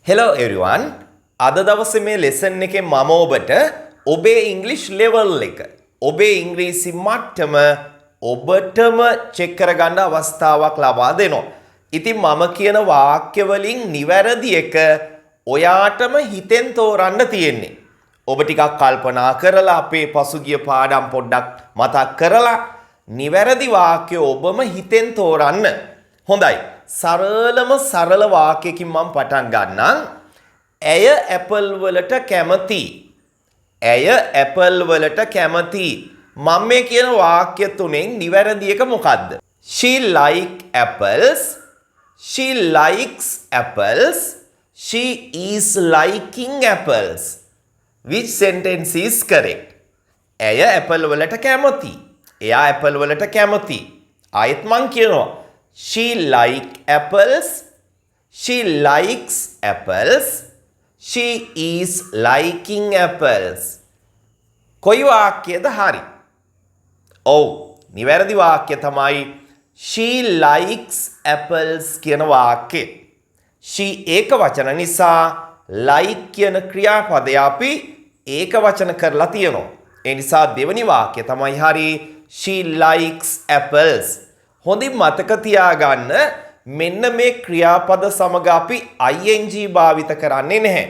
Hello everyone. අද දවසේ මේ ලෙසන් එකේ මම ඔබට ඔබේ ඉංග්‍රීසි ලෙවල් එක ඔබේ ඉංග්‍රීසි මට්ටම ඔබටම චෙක් කරගන්න අවස්ථාවක් ලබා දෙනවා. ඉතින් මම කියන වාක්‍ය වලින් නිවැරදි එක ඔයාටම හිතෙන් තෝරන්න තියෙන්නේ. ඔබ ටිකක් කල්පනා කරලා අපේ පසුගිය පාඩම් පොඩ්ඩක් මතක් කරලා නිවැරදි වාක්‍ය ඔබම හිතෙන් තෝරන්න. හොඳයි. සරල වාක්‍යකින් මම පටන් ගන්නම්. ඇය ඇපල් වලට කැමති. ඇය ඇපල් වලට කැමති. මම මේ කියන වාක්‍ය තුනෙන් නිවැරදි එක මොකද්ද? She like apples. She likes apples. She is liking apples. Which sentence is correct? ඇය ඇපල් වලට කැමති. එයා ඇපල් වලට කැමති. ආයෙත් මං කියනවා She like apples. She likes apples. She is liking apples. කොයි වාක්‍යද හරි? ඔව්, නිවැරදි වාක්‍ය තමයි She likes apples කියන වාක්‍යය. She ඒක වචන නිසා like කියන ක්‍රියාපදය අපි ඒක වචන කරලා තියෙනවා. ඒ නිසා දෙවෙනි වාක්‍ය තමයි හරි. She likes apples. හොඳින් මතක තියාගන්න මෙන්න මේ ක්‍රියාපද සමග අපි ing භාවිත කරන්නේ නැහැ.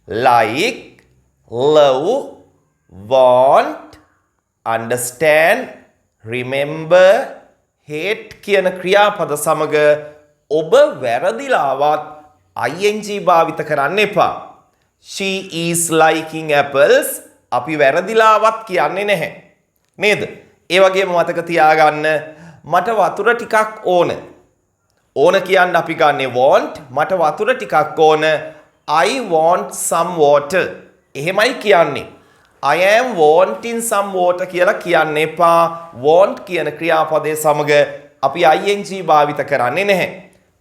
Like, love, want, understand, remember, hate කියන ක්‍රියාපද සමග ඔබ වැරදිලාවත් ing භාවිත කරන්න එපා. She is liking apples අපි වැරදිලාවත් කියන්නේ නැහැ. නේද? ඒ වගේම මතක තියාගන්න මට වතුර ටිකක් ඕන. ඕන කියන්න අපි ගන්නේ want. මට වතුර ටිකක් ඕන. I want some water. එහෙමයි කියන්නේ. I am wanting some water කියලා කියන්න එපා. want කියන ක්‍රියාපදයේ සමග අපි ing භාවිත කරන්නේ නැහැ.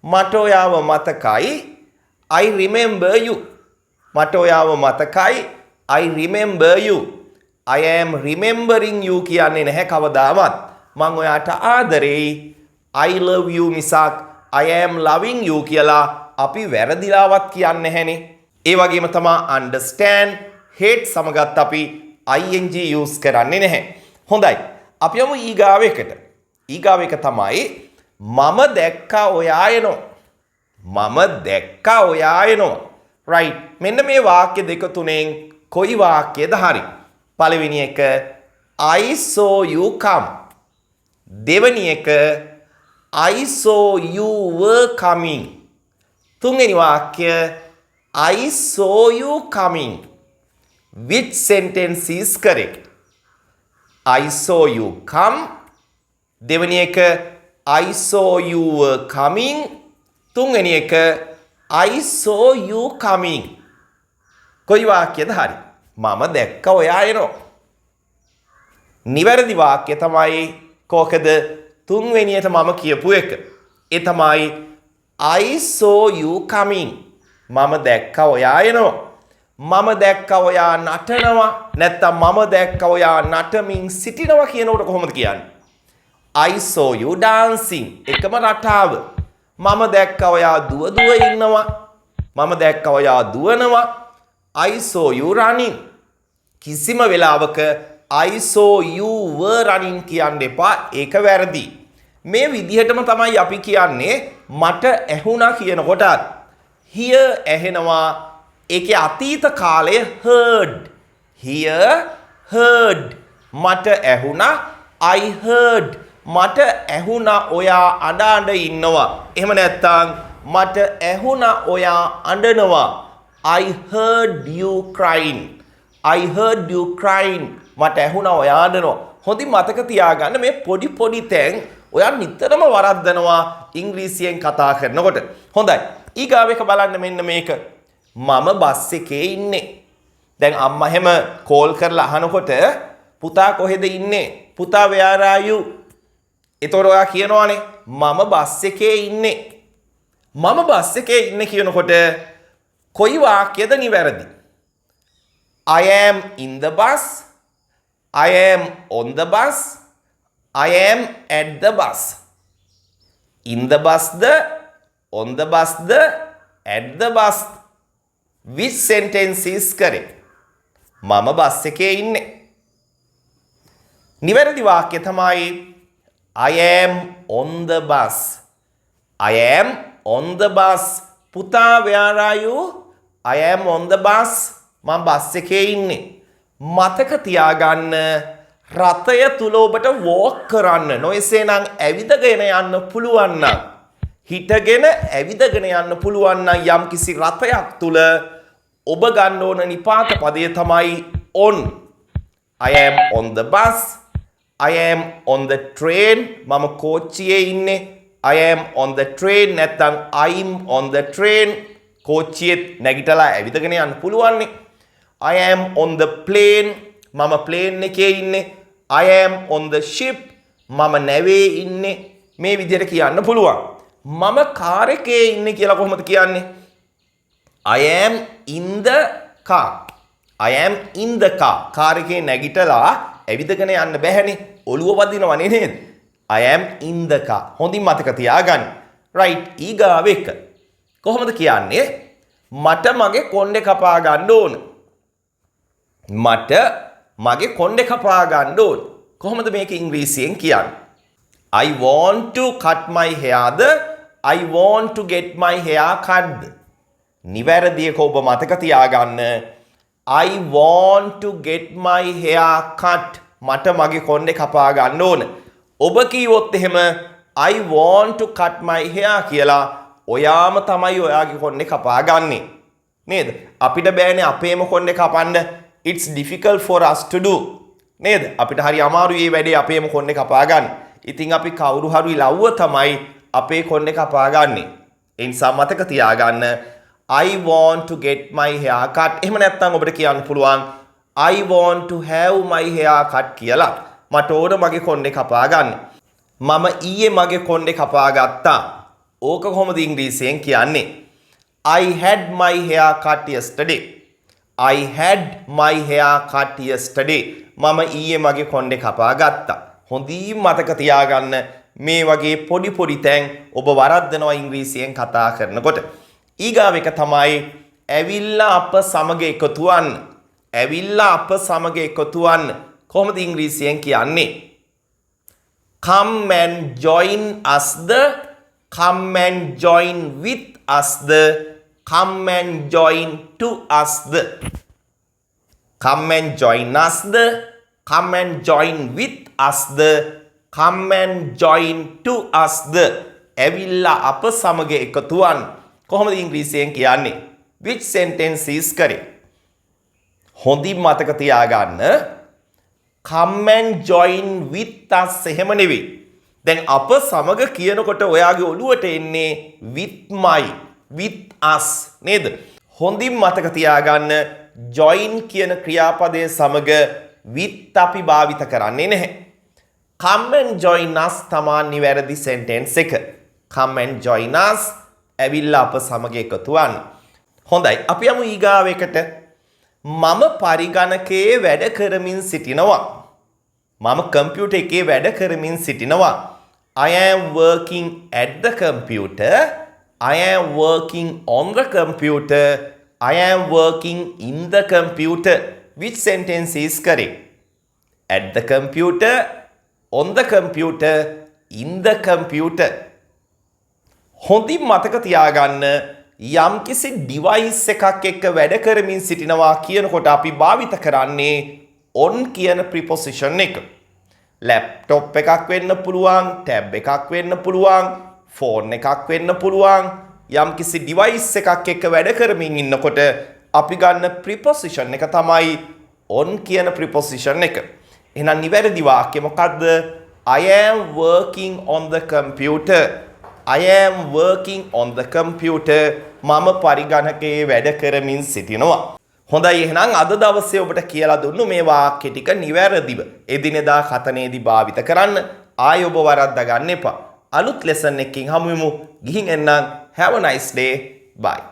මට ඔයාව මතකයි. I remember you. මට ඔයාව මතකයි. I remember you. I am remembering you කියන්නේ නැහැ කවදාවත්. මං ඔයාට ආදරෙයි. I love you මිසක් I am loving you කියලා අපි වැරදිලාවත් කියන්නේ නැහැනේ. ඒ වගේම තමයි understand, hate සමගත් අපි ing use කරන්නේ නැහැ. හොඳයි. අපි යමු ඊගාව එකට. ඊගාව එක තමයි මම දැක්කා ඔයා එනවා. මම දැක්කා ඔයා එනවා. right. මෙන්න මේ වාක්‍ය දෙක තුනෙන් කොයි වාක්‍යද හරි? පළවෙනි එක I saw you come. දෙවැනි එක I saw you were coming. තුන්වෙනි වාක්‍ය I saw you coming. Which sentence is correct? I saw you come. දෙවැනි එක I saw you were coming. තුන්වෙනි එක I saw you coming. කොයි වාක්‍යද හරි? මම දැක්ක ඔයා එනවා. නිවැරදි වාක්‍ය තමයි කොකද තුන්වෙනියට මම කියපු එක. ඒ තමයි I saw you coming. මම දැක්ක ඔයා එනවා. මම දැක්ක ඔයා නටනවා. නැත්තම් මම දැක්ක ඔයා නටමින් සිටිනවා කියනකොට කොහොමද කියන්නේ? I saw you dancing. එකම රටාව. මම දැක්ක ඔයා දුව ඉන්නවා. මම දැක්ක ඔයා දුවනවා. I saw you running. කිසිම වෙලාවක I saw you were running කියන්න එපා. ඒක වැරදි. මේ විදිහටම තමයි අපි කියන්නේ මට ඇහුණා කියනකොට hear ඇහෙනවා. ඒකේ අතීත කාලය heard. hear, heard. මට ඇහුණා I heard. මට ඇහුණා ඔයා අඬ ඉන්නවා. එහෙම නැත්නම් මට ඇහුණා ඔයා අඬනවා. I heard you crying. I heard you crying. මට ඇහුණා ඔයා අඬනවා. හොඳින් මතක තියාගන්න මේ පොඩි තැන් ඔයා නිතරම වරද්දනවා ඉංග්‍රීසියෙන් කතා කරනකොට. හොඳයි. ඊගාව එක බලන්න මෙන්න මේක. මම බස් එකේ ඉන්නේ. දැන් අම්මා හැම කෝල් කරලා අහනකොට පුතා කොහෙද ඉන්නේ? පුතා where are you? ඒතකොට ඔයා කියනවානේ මම බස් එකේ ඉන්නේ. මම බස් එකේ ඉන්නේ කියනකොට කොයි වාක්‍යද නිවැරදි? I am in the bus. I am on the bus. I am at the bus. In the bus the, on the bus the, at the bus. Which sentence is correct? මම bus එකේ ඉන්නේ. නිවැරදි වාක්‍ය තමයි I am on the bus. I am on the bus. පුතා where are you? I am on the bus. මම bus එකේ ඉන්නේ. මතක තියාගන්න රථය තුල ඔබට walk කරන්න නොයසේනම් ඇවිදගෙන යන්න පුළුවන් නම් හිටගෙන ඇවිදගෙන යන්න පුළුවන් නම් යම්කිසි රථයක් තුල ඔබ ගන්න ඕන නිපාත පදය තමයි on. I am on the bus. I am on the train. මම කෝච්චියේ ඉන්නේ. I am on the train නැත්නම් I'm on the train. කෝච්චියේ නැගිටලා ඇවිදගෙන යන්න පුළුවන් නේ. I am on the plane. මම plane එකේ ඉන්නේ. I am on the ship. මම නැවේ ඉන්නේ. මේ විදිහට කියන්න පුළුවන්. මම කාර් එකේ ඉන්නේ කියලා කොහොමද කියන්නේ? I am in the car. I am in the car. Car එකේ නැගිටලා ඇවිදගෙන යන්න බැහැනේ. ඔළුව වදිනවනේ නේද? I am in the car. හොඳින් මතක තියාගන්න. right ඊගාව එක. කොහොමද කියන්නේ? මට මගේ කොණ්ඩේ කපා ගන්න ඕන. මට මගේ කොණ්ඩේ කපා ගන්න ඕන. කොහොමද මේක ඉංග්‍රීසියෙන් කියන්නේ? I want to cut my hair. I want to get my hair cut. නිවැරදි එක ඔබ මතක තියාගන්න. I want to get my hair cut. මට මගේ කොණ්ඩේ කපා ගන්න ඕන. ඔබ කිව්වොත් එහෙම I want to cut my hair කියලා ඔයාම තමයි ඔයාගේ කොණ්ඩේ කපා ගන්නෙ. නේද? අපිට බෑනේ අපේම කොණ්ඩේ කපන්න. It's difficult for us to do. නේද? අපිට හරි අමාරුයි මේ වැඩේ අපේම කොණ්ඩේ කපා ගන්න. ඉතින් අපි කවුරු හරි ලව්ව තමයි අපේ කොණ්ඩේ කපා ගන්නෙ. ඒ නිසා මතක තියාගන්න I want to get my hair cut. එහෙම නැත්නම් ඔබට කියන්න පුළුවන් I want to have my hair cut කියලා. මට ඕන මගේ කොණ්ඩේ කපා ගන්න. මම ඊයේ මගේ කොණ්ඩේ කපා ගත්තා. ඕක කොහොමද ඉංග්‍රීසියෙන් කියන්නේ? I had my hair cut yesterday. I had my hair cut yesterday. මම ඊයේ මගේ කොණ්ඩේ කපා ගත්තා. හොඳින් මතක තියාගන්න මේ වගේ පොඩි පොඩි තැන් ඔබ වරද්දනවා ඉංග්‍රීසියෙන් කතා කරනකොට. ඊගාව එක තමයි ඇවිල්ලා අප සමග එකතු වන්න. ඇවිල්ලා අප සමග එකතු වන්න. කොහොමද ඉංග්‍රීසියෙන් කියන්නේ? Come and join us. Come and join with us. Come and join to us. Come and join us. Come and join with us. Come and join to us. ඇවිල්ලා අප සමග එකතු වන්න. කොහොමද ඉංග්‍රීසියෙන් කියන්නේ? Which sentence is correct? හොඳින් මතක තියාගන්න come and join with us එහෙම නෙවෙයි. දැන් අප සමග කියනකොට ඔයාගේ ඔළුවට එන්නේ with my, with us නේද? හොඳින් මතක තියාගන්න join කියන ක්‍රියාපදයේ සමග with අපි භාවිත කරන්නේ නැහැ. come and join us තමයි නිවැරදි sentence එක. come and join us ඇවිල්ලා අප සමග එකතු වන්න. හොඳයි අපි යමු ඊගාව එකට. මම පරිගණකයේ වැඩ කරමින් සිටිනවා. මම කම්පියුටර් එකේ වැඩ කරමින් සිටිනවා. I am working at the computer. I am working on the computer. I am working in the computer. Which sentence is correct? At the computer, on the computer, in the computer. හොඳින් මතක තියාගන්න යම්කිසි device එකක් එක්ක වැඩ කරමින් සිටිනවා කියනකොට අපි භාවිත කරන්නේ on කියන ප්‍රිපොසිෂන් එක. ලැප්ටොප් එකක් වෙන්න පුළුවන්, ටැබ් එකක් වෙන්න පුළුවන්, ෆෝන් එකක් වෙන්න පුළුවන්. යම්කිසි ඩිවයිස් එකක් එක්ක වැඩ කරමින් ඉන්නකොට අපි ගන්න ප්‍රිපොසිෂන් එක තමයි on කියන ප්‍රිපොසිෂන් එක. එහෙනම් නිවැරදි වාක්‍ය මොකක්ද? I am working on the computer. I am working on the computer. මම පරිගණකයේ වැඩ කරමින් සිටිනවා. හොඳයි එහෙනම් අද දවසේ ඔබට කියලා දුන්නු මේ වාක්‍ය ටික නිවැරදිව එදිනෙදා කතනේදී භාවිත කරන්න. ආයෙ ඔබ වරද්දා ගන්න එපා. අලුත් ලෙසන් එකකින් හමු වෙමු. ගිහින් එන්නම්. Have a nice day. Bye.